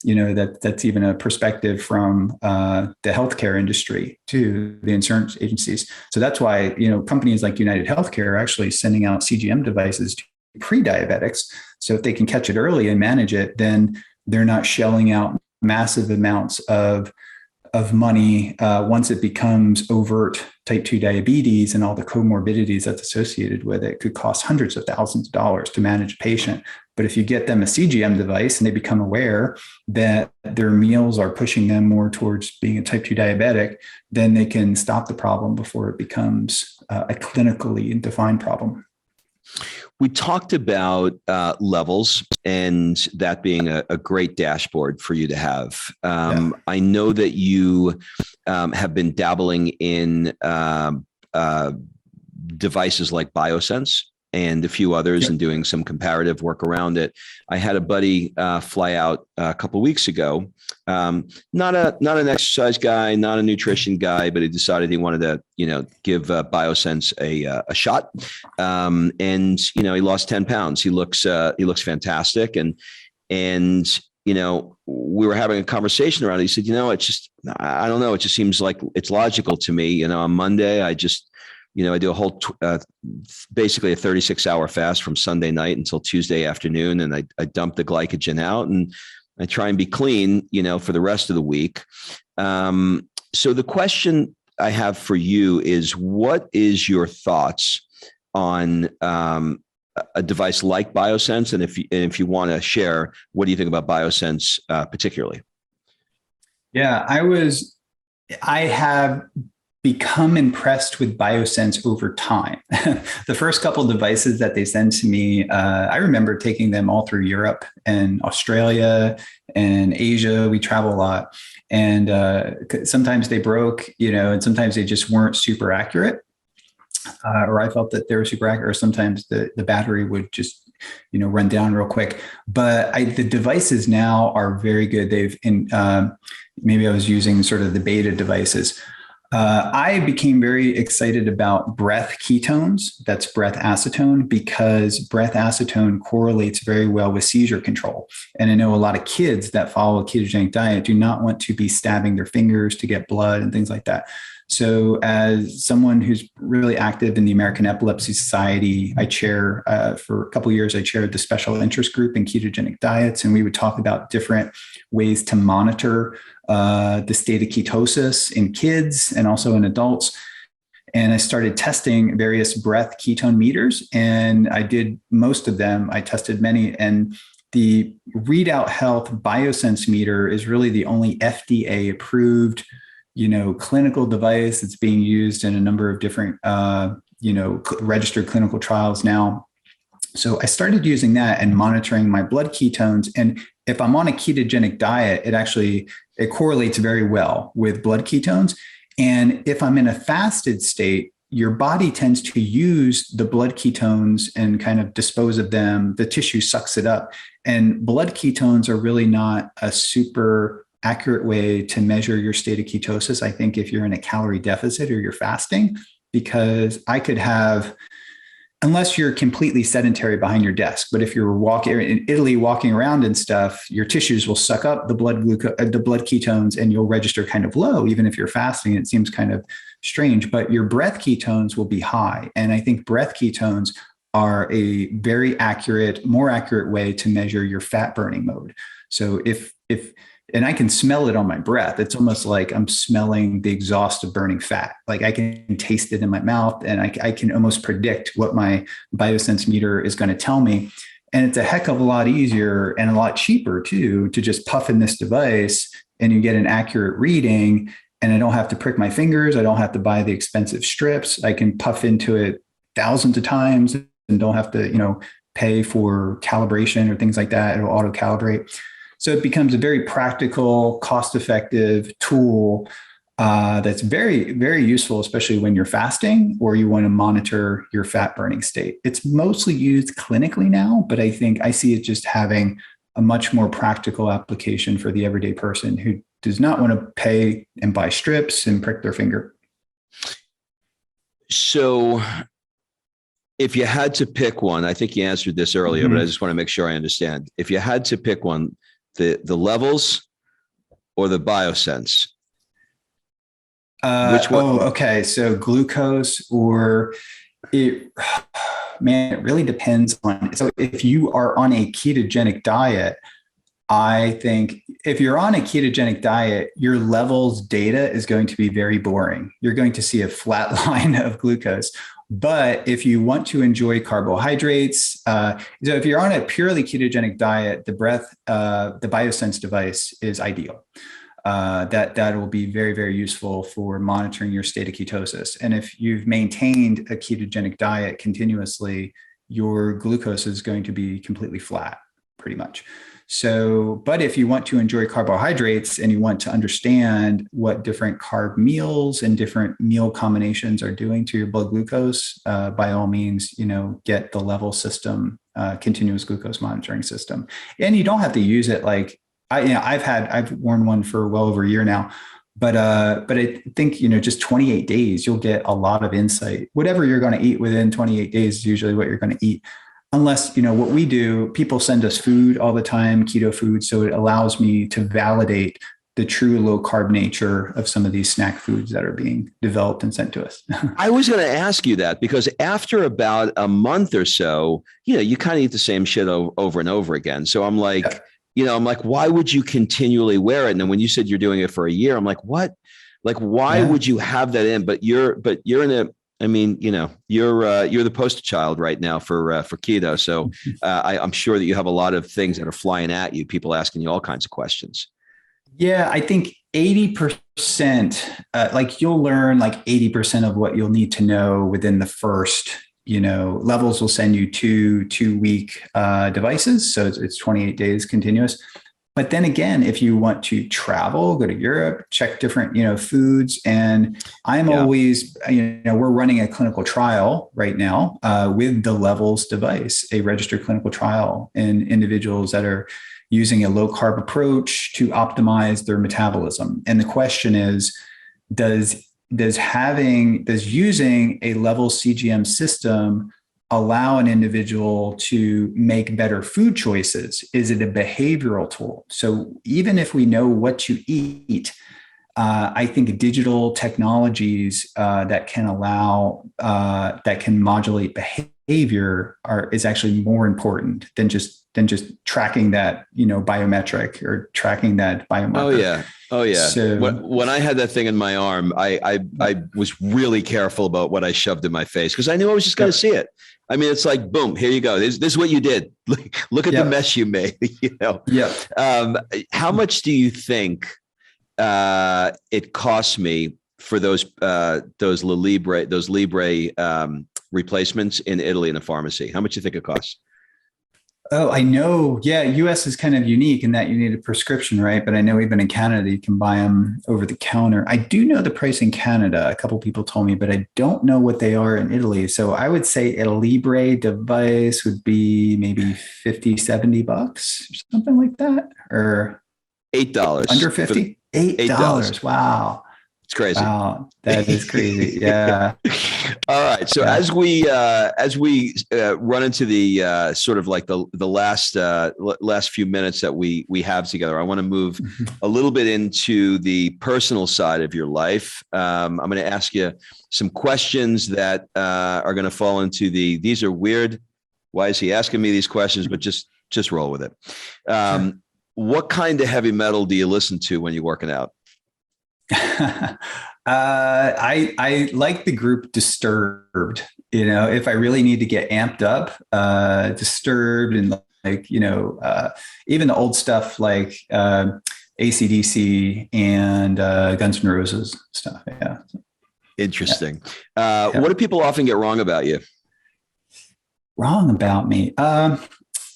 That's even a perspective from the healthcare industry to the insurance agencies. So that's why, companies like United Healthcare are actually sending out CGM devices to pre-diabetics. So if they can catch it early and manage it, then they're not shelling out massive amounts of money once it becomes overt type 2 diabetes and all the comorbidities that's associated with it. It could cost hundreds of thousands of dollars to manage a patient. But if you get them a CGM device and they become aware that their meals are pushing them more towards being a type 2 diabetic, then they can stop the problem before it becomes a clinically defined problem. We talked about levels, and that being a great dashboard for you to have. I know that you have been dabbling in devices like Biosense and a few others, and doing some comparative work around it. I had a buddy fly out a couple of weeks ago. Not an exercise guy, not a nutrition guy, but he decided he wanted to, give Biosense a shot. And he lost 10 pounds. He looks fantastic. And we were having a conversation around it. He said, I don't know. It just seems like it's logical to me. On Monday, I just, I do a whole, basically a 36-hour fast from Sunday night until Tuesday afternoon. And I dump the glycogen out, and I try and be clean, for the rest of the week. So the question I have for you is, what is your thoughts on a device like Biosense? And if you want to share, what do you think about Biosense particularly? Yeah, I have become impressed with Biosense over time. The first couple of devices that they sent to me, I remember taking them all through Europe and Australia and Asia. We travel a lot. And sometimes they broke, and sometimes they just weren't super accurate. Or I felt that they were super accurate, or sometimes the battery would just, run down real quick. But the devices now are very good. Maybe I was using sort of the beta devices. I became very excited about breath ketones, that's breath acetone, because breath acetone correlates very well with seizure control. And I know a lot of kids that follow a ketogenic diet do not want to be stabbing their fingers to get blood and things like that. So as someone who's really active in the American Epilepsy Society, I chair, for a couple of years, I chaired the special interest group in ketogenic diets, and we would talk about different ways to monitor the state of ketosis in kids and also in adults. And I started testing various breath ketone meters, and I did most of them. I tested many, and the Readout Health Biosense meter is really the only FDA approved clinical device that's being used in a number of different, registered clinical trials now. So I started using that and monitoring my blood ketones. And if I'm on a ketogenic diet, it correlates very well with blood ketones. And if I'm in a fasted state, your body tends to use the blood ketones and kind of dispose of them. The tissue sucks it up. And blood ketones are really not a super accurate way to measure your state of ketosis, I think, if you're in a calorie deficit or you're fasting, because I could have, unless you're completely sedentary behind your desk, but if you're walking in Italy, walking around and stuff, your tissues will suck up the blood ketones, and you'll register kind of low, even if you're fasting. It seems kind of strange, but your breath ketones will be high. And I think breath ketones are a very accurate, more accurate way to measure your fat burning mode. So and I can smell it on my breath. It's almost like I'm smelling the exhaust of burning fat. Like I can taste it in my mouth, and I can almost predict what my Biosense meter is going to tell me. And it's a heck of a lot easier and a lot cheaper too, to just puff in this device and you get an accurate reading, and I don't have to prick my fingers. I don't have to buy the expensive strips. I can puff into it thousands of times and don't have to, pay for calibration or things like that. It'll auto calibrate. So it becomes a very practical, cost-effective tool that's very, very useful, especially when you're fasting or you want to monitor your fat burning state. It's mostly used clinically now, but I think I see it just having a much more practical application for the everyday person who does not want to pay and buy strips and prick their finger. So if you had to pick one, I think you answered this earlier, but I just want to make sure I understand. If you had to pick one, the levels or the Biosense? Which one? Oh, okay. So glucose it really depends on. So if you are on a ketogenic diet, I think if you're on a ketogenic diet, your levels data is going to be very boring. You're going to see a flat line of glucose. But if you want to enjoy carbohydrates, so if you're on a purely ketogenic diet, the Biosense device is ideal. That will be very, very useful for monitoring your state of ketosis. And if you've maintained a ketogenic diet continuously, your glucose is going to be completely flat, pretty much. So, but if you want to enjoy carbohydrates and you want to understand what different carb meals and different meal combinations are doing to your blood glucose, by all means, get the level system, continuous glucose monitoring system. And you don't have to use it like I've worn one for well over a year now, but I think, just 28 days, you'll get a lot of insight. Whatever you're going to eat within 28 days is usually what you're going to eat. Unless, what we do, people send us food all the time, keto food. So it allows me to validate the true low carb nature of some of these snack foods that are being developed and sent to us. I was going to ask you that because after about a month or so, you kind of eat the same shit over and over again. So I'm like, why would you continually wear it? And then when you said you're doing it for a year, I'm like, what? Like, why would you have that in? But you're in a, you're the poster child right now for keto. So I'm sure that you have a lot of things that are flying at you, people asking you all kinds of questions. Yeah, I think 80%, like you'll learn like 80% of what you'll need to know within the first, levels will send you 2 week devices. So it's 28 days continuous. But then again, if you want to travel, go to Europe, check different, foods. And I'm Yeah. always, we're running a clinical trial right now with the Levels device, a registered clinical trial in individuals that are using a low carb approach to optimize their metabolism. And the question is, does using a Levels CGM system allow an individual to make better food choices? Is it a behavioral tool? So even if we know what to eat, I think digital technologies that can modulate behavior is actually more important than just tracking that, biometric or tracking that biomarker. Oh yeah. Oh yeah. So when I had that thing in my arm, I was really careful about what I shoved in my face because I knew I was just going to see it. I mean, it's like, boom, here you go. This is what you did. Look at the mess you made. Yeah. How much do you think it cost me for those Libre replacements in Italy in a pharmacy? How much do you think it costs? Oh, I know. Yeah, US is kind of unique in that you need a prescription, right? But I know even in Canada, you can buy them over the counter. I do know the price in Canada. A couple of people told me, but I don't know what they are in Italy. So I would say a Libre device would be maybe 50, $70 or something like that. Or $8. Under 50? $8. Wow. It's crazy. Wow, that is crazy. Yeah. All right. So as we run into the sort of like the last few minutes that we have together, I want to move a little bit into the personal side of your life. I'm going to ask you some questions that are going to fall into these are weird. Why is he asking me these questions? But just roll with it. Sure. What kind of heavy metal do you listen to when you're working out? I like the group Disturbed. If I really need to get amped up, Disturbed and even the old stuff like AC/DC and Guns N' Roses stuff. Yeah. Interesting. Yeah. What do people often get wrong about you? Wrong about me?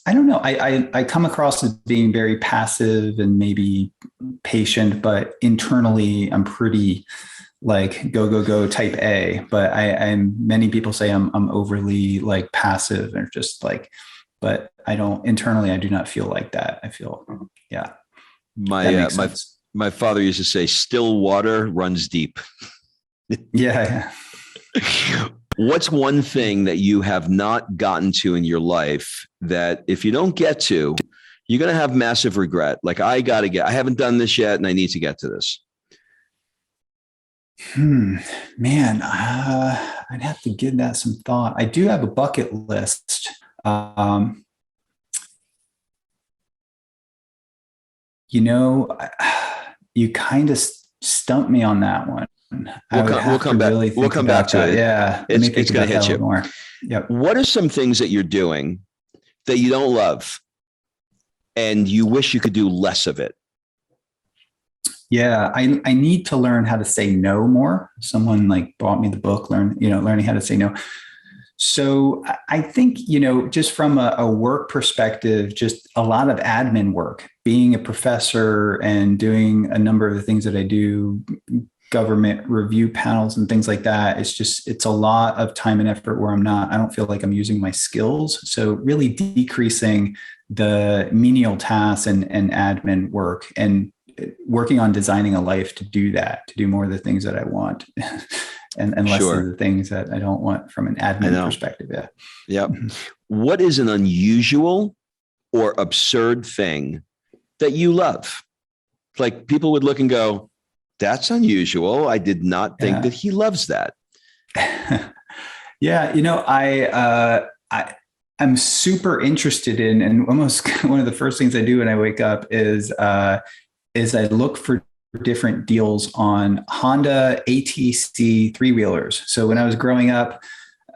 I don't know. I come across as being very passive and maybe patient, but internally I'm pretty like go type A. But many people say I'm overly like passive and just like, but I do not feel like that. I feel, yeah. My father used to say, still water runs deep. Yeah. What's one thing that you have not gotten to in your life that if you don't get to, you're going to have massive regret? Like I haven't done this yet and I need to get to this. Man, I'd have to give that some thought. I do have a bucket list. You kind of stumped me on that one. We'll come back. We'll come back to it. Yeah, it's going to hit you more. Yep. What are some things that you're doing that you don't love, and you wish you could do less of it? Yeah, I need to learn how to say no more. Someone like bought me the book, learning how to say no. So I think, just from a work perspective, just a lot of admin work, being a professor and doing a number of the things that I do, government review panels and things like that. It's a lot of time and effort where I don't feel like I'm using my skills. So really decreasing the menial tasks and admin work and working on designing a life to do that, to do more of the things that I want and less of the things that I don't want from an admin perspective. Yeah. Yep. What is an unusual or absurd thing that you love? Like people would look and go, that's unusual. I did not think that he loves that. Yeah. I'm super interested in, and almost one of the first things I do when I wake up is I look for different deals on Honda ATC 3-wheelers. So when I was growing up,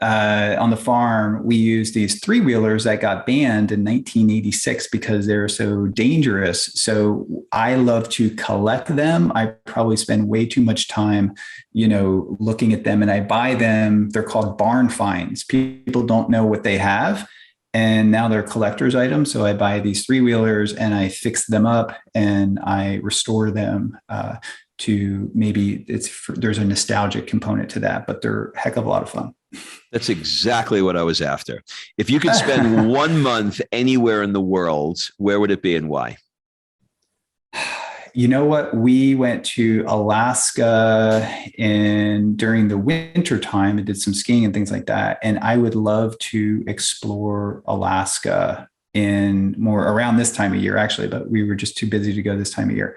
on the farm, we used these three-wheelers that got banned in 1986 because they're so dangerous. So I love to collect them. I probably spend way too much time, looking at them, and I buy them. They're called barn finds. People don't know what they have. And now they're collector's items. So I buy these three-wheelers and I fix them up and I restore them to maybe there's a nostalgic component to that, but they're a heck of a lot of fun. That's exactly what I was after. If you could spend 1 month anywhere in the world, where would it be and why? You know what? We went to Alaska during the winter time and did some skiing and things like that. And I would love to explore Alaska in more around this time of year, actually, but we were just too busy to go this time of year.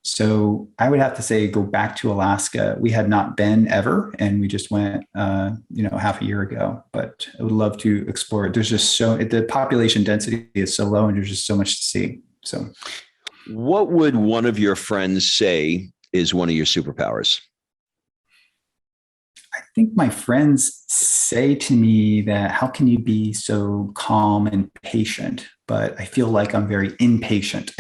So I would have to say, go back to Alaska. We had not been ever, and we just went, half a year ago, but I would love to explore it. There's just the population density is so low and there's just so much to see. So what would one of your friends say is one of your superpowers? I think my friends say to me that, how can you be so calm and patient? But I feel like I'm very impatient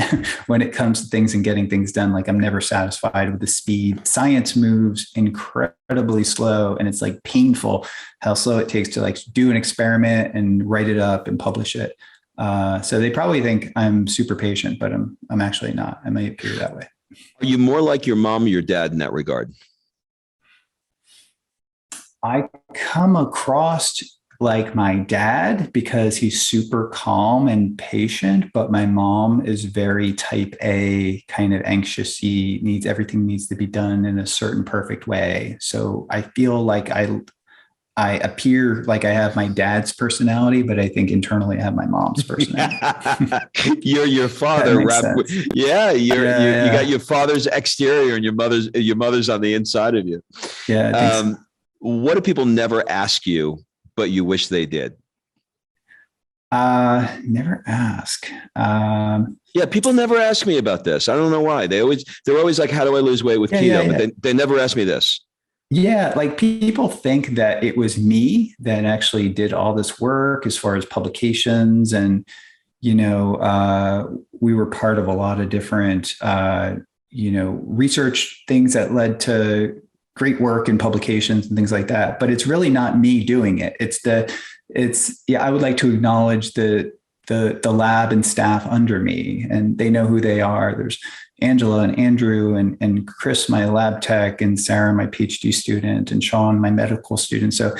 when it comes to things and getting things done. Like I'm never satisfied with the speed. Science moves incredibly slow, and it's like painful how slow it takes to like do an experiment and write it up and publish it. So they probably think I'm super patient, but I'm actually not. I may appear that way. Are you more like your mom or your dad in that regard? I come across like my dad because he's super calm and patient, but my mom is very type A, kind of anxious. Everything needs to be done in a certain perfect way. So I feel like I appear like I have my dad's personality, but I think internally I have my mom's personality. You're your father. You got your father's exterior and your mother's on the inside of you. Yeah. What do people never ask you, but you wish they did? Never ask. People never ask me about this. I don't know why. They're always like, how do I lose weight with keto? But they never ask me this. Yeah. Like people think that it was me that actually did all this work as far as publications. And, we were part of a lot of different, research things that led to great work and publications and things like that. But it's really not me doing it. I would like to acknowledge the lab and staff under me, and they know who they are. There's Angela and Andrew and Chris, my lab tech, and Sarah, my PhD student, and Sean, my medical student. So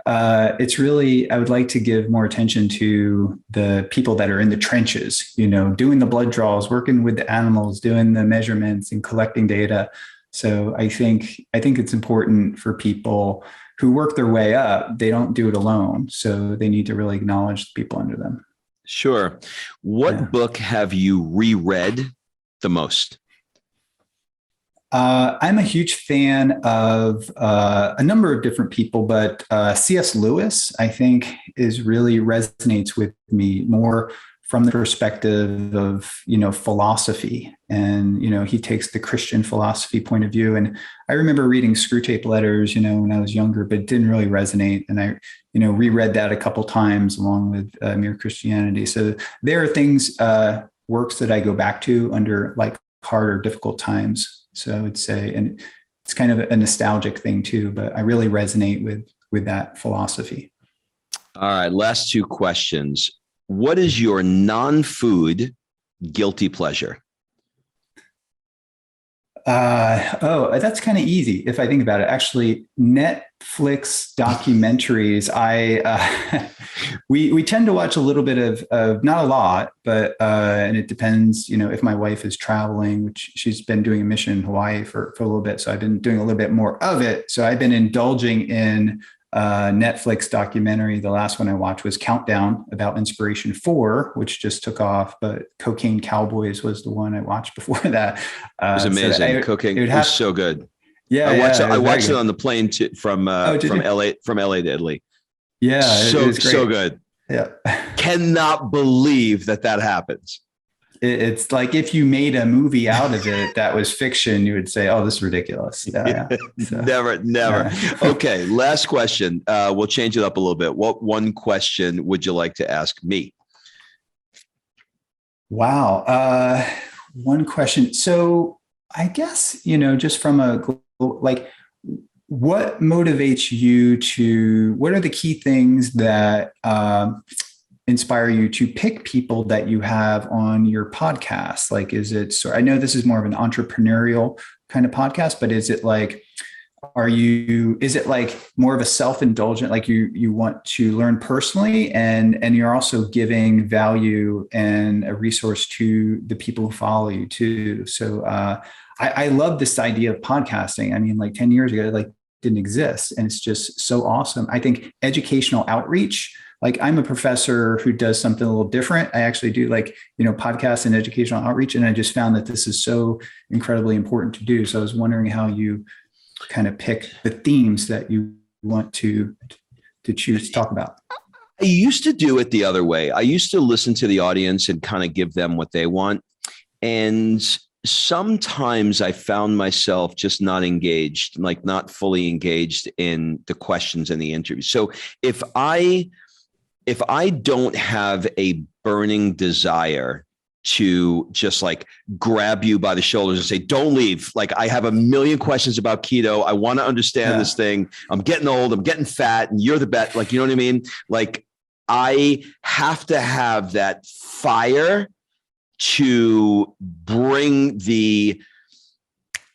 it's really, I would like to give more attention to the people that are in the trenches, doing the blood draws, working with the animals, doing the measurements and collecting data. So I think it's important for people who work their way up. They don't do it alone. So they need to really acknowledge the people under them. Sure. What book have you reread the most? I'm a huge fan of a number of different people, but C.S. Lewis, I think, really resonates with me more from the perspective of, philosophy. And, he takes the Christian philosophy point of view. And I remember reading Screwtape Letters, when I was younger, but it didn't really resonate. And I, reread that a couple times along with Mere Christianity. So there are things, works that I go back to under like hard or difficult times. So I would say, and it's kind of a nostalgic thing too, but I really resonate with that philosophy. All right. Last two questions. What is your non-food guilty pleasure? That's kind of easy if I think about it. Actually, Netflix documentaries. We tend to watch a little bit of not a lot, but and it depends. If my wife is traveling, which she's been doing a mission in Hawaii for a little bit, so I've been doing a little bit more of it. So I've been indulging in Netflix documentary. The last one I watched was Countdown, about Inspiration 4, which just took off, but Cocaine Cowboys was the one I watched before that. It was amazing. Cocaine was so good. Yeah. I watched it on the plane from LA to Italy. Yeah. So good. Yeah. Cannot believe that happens. It's like if you made a movie out of it that was fiction, you would say, "Oh, this is ridiculous." Yeah. So, Never. Yeah. Okay. Last question. We'll change it up a little bit. What one question would you like to ask me? Wow. One question. So I guess, just from like, what motivates you what are the key things that inspire you to pick people that you have on your podcast? Like, I know this is more of an entrepreneurial kind of podcast, but is it like more of a self-indulgent, like you want to learn personally and you're also giving value and a resource to the people who follow you too? So I love this idea of podcasting. I mean, like 10 years ago, like didn't exist. And it's just so awesome. I think educational outreach, like I'm a professor who does something a little different. I actually do podcasts and educational outreach. And I just found that this is so incredibly important to do. So I was wondering how you kind of pick the themes that you want to choose to talk about. I used to do it the other way. I used to listen to the audience and kind of give them what they want. And sometimes I found myself just not engaged, like not fully engaged in the questions in the interview. So if I don't have a burning desire to just like grab you by the shoulders and say, don't leave. Like I have a million questions about keto. I want to understand this thing. I'm getting old. I'm getting fat and you're the best. Like, you know what I mean? Like I have to have that fire to bring the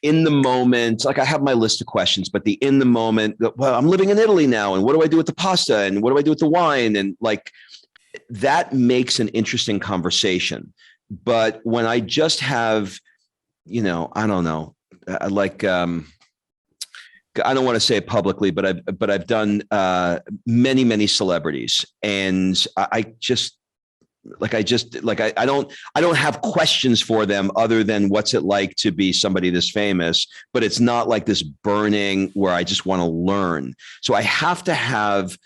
in the moment. Like I have my list of questions, but the in the moment, well, I'm living in Italy now. And what do I do with the pasta? And what do I do with the wine? And like, that makes an interesting conversation. But when I just have, I don't know, like, I don't want to say it publicly, but I've done many celebrities, and I don't have questions for them other than what's it like to be somebody this famous, but it's not like this burning where I just want to learn. So I have to have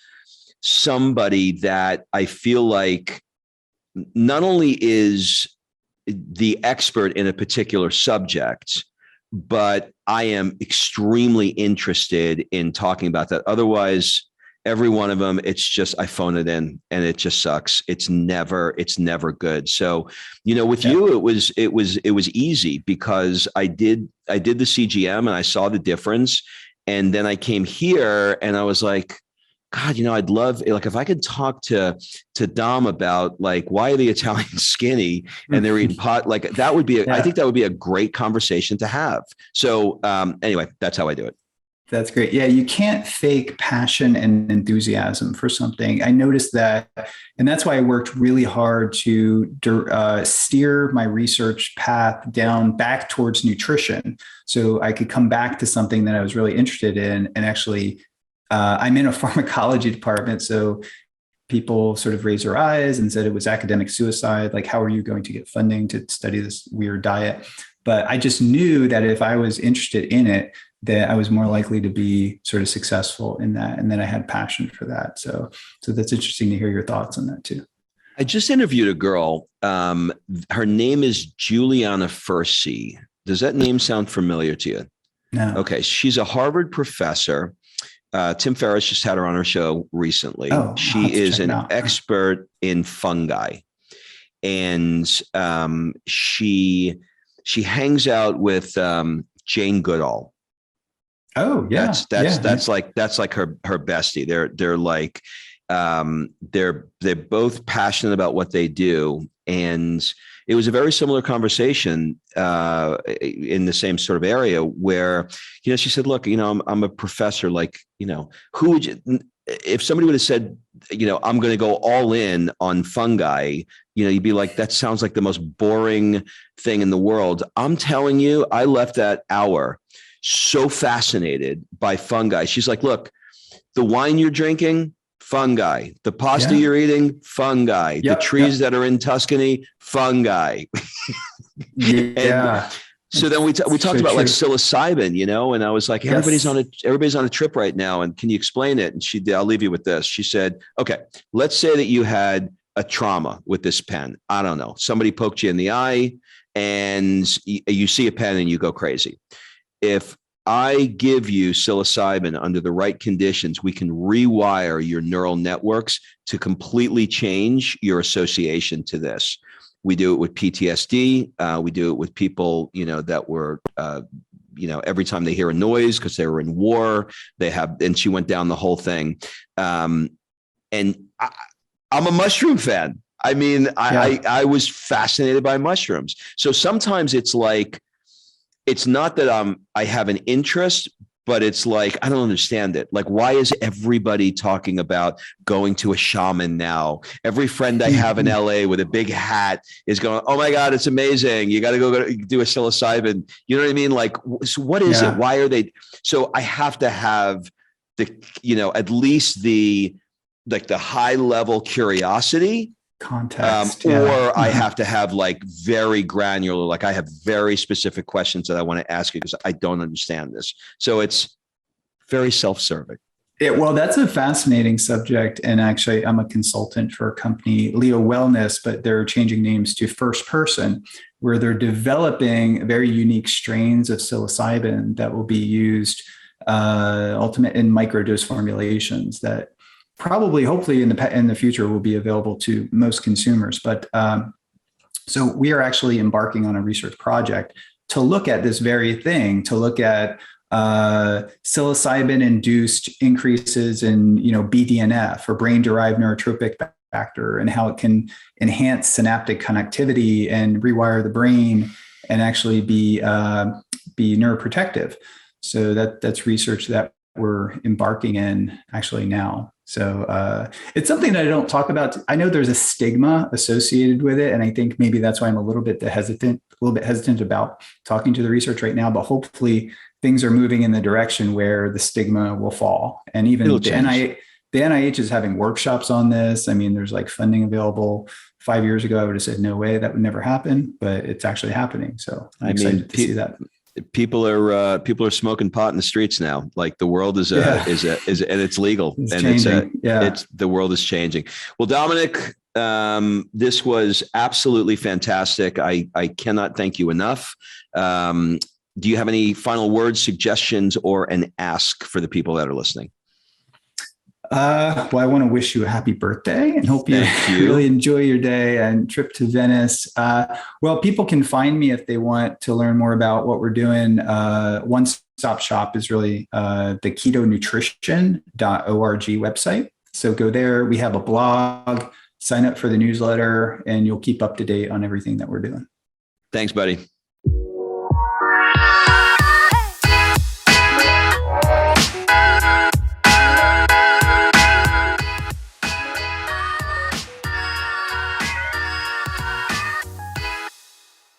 somebody that I feel like not only is the expert in a particular subject, but I am extremely interested in talking about that. Otherwise, every one of them, it's just, I phone it in and it just sucks. It's never good. So, with you, it was easy because I did the CGM and I saw the difference. And then I came here and I was like, God, I'd love, like, if I could talk to Dom about like, why are the Italians skinny and they're eating pot? Like that would be, I think that would be a great conversation to have. So anyway, that's how I do it. That's great. Yeah, you can't fake passion and enthusiasm for something. I noticed that, and that's why I worked really hard to steer my research path back towards nutrition, so I could come back to something that I was really interested in. And actually, I'm in a pharmacology department, so people sort of raised their eyes and said it was academic suicide. Like, how are you going to get funding to study this weird diet? But I just knew that if I was interested in it, that I was more likely to be sort of successful in that. And then I had passion for that. So that's interesting to hear your thoughts on that too. I just interviewed a girl. Her name is Julianna Ferguson. Does that name sound familiar to you? No. Okay. She's a Harvard professor. Tim Ferriss just had her on her show recently. She is an expert in fungi. And she hangs out with Jane Goodall. Oh yeah, that's like her bestie. They're like they're both passionate about what they do, and it was a very similar conversation in the same sort of area where she said, "Look, I'm a professor. Like, who would you, if somebody would have said, I'm going to go all in on fungi, you'd be like, that sounds like the most boring thing in the world. I'm telling you, I left that hour so fascinated by fungi." She's like, "Look, the wine you're drinking, fungi. The pasta you're eating, fungi. The trees that are in Tuscany, fungi." So then we talked about like psilocybin, and I was like, everybody's on a trip right now. And can you explain it? And she did. I'll leave you with this. She said, "Okay, let's say that you had a trauma with this pen. I don't know. Somebody poked you in the eye and you see a pen and you go crazy. If I give you psilocybin under the right conditions, we can rewire your neural networks to completely change your association to this. We do it with PTSD. We do it with people, that were, every time they hear a noise because they were in war, and she went down the whole thing. And I'm a mushroom fan. I mean, I was fascinated by mushrooms. So sometimes it's like, it's not that I have an interest, but it's like, I don't understand it. Like, why is everybody talking about going to a shaman now? Every friend I have in LA with a big hat is going, oh my God, it's amazing. You got to go do a psilocybin. You know what I mean? Like, so what is it? Why are they? So I have to have at least the high level curiosity, context, or I have to have like very granular, like I have very specific questions that I want to ask you because I don't understand this. So it's very self-serving. Well, that's a fascinating subject. And actually, I'm a consultant for a company, Leo Wellness, but they're changing names to First Person, where they're developing very unique strains of psilocybin that will be used ultimate in microdose formulations that probably, hopefully in the future will be available to most consumers. But so we are actually embarking on a research project to look at this very thing, to look at psilocybin induced increases in, BDNF or brain derived neurotropic factor, and how it can enhance synaptic connectivity and rewire the brain and actually be neuroprotective. So that's research that we're embarking in actually now. So it's something that I don't talk about. I know there's a stigma associated with it, and I think maybe that's why I'm a little bit hesitant about talking to the research right now. But hopefully, things are moving in the direction where the stigma will fall. And even the NIH is having workshops on this. I mean, there's like funding available. 5 years ago, I would have said no way, that would never happen, but it's actually happening. So I'm excited to see that. People are smoking pot in the streets now. Like the world is and it's legal, the world is changing. Well, Dominic, this was absolutely fantastic. I cannot thank you enough. Do you have any final words, suggestions, or an ask for the people that are listening? Well, I want to wish you a happy birthday and hope you really enjoy your day and trip to Venice. Well, people can find me if they want to learn more about what we're doing. One-stop shop is really the ketonutrition.org website. So go there. We have a blog, sign up for the newsletter, and you'll keep up to date on everything that we're doing. Thanks, buddy.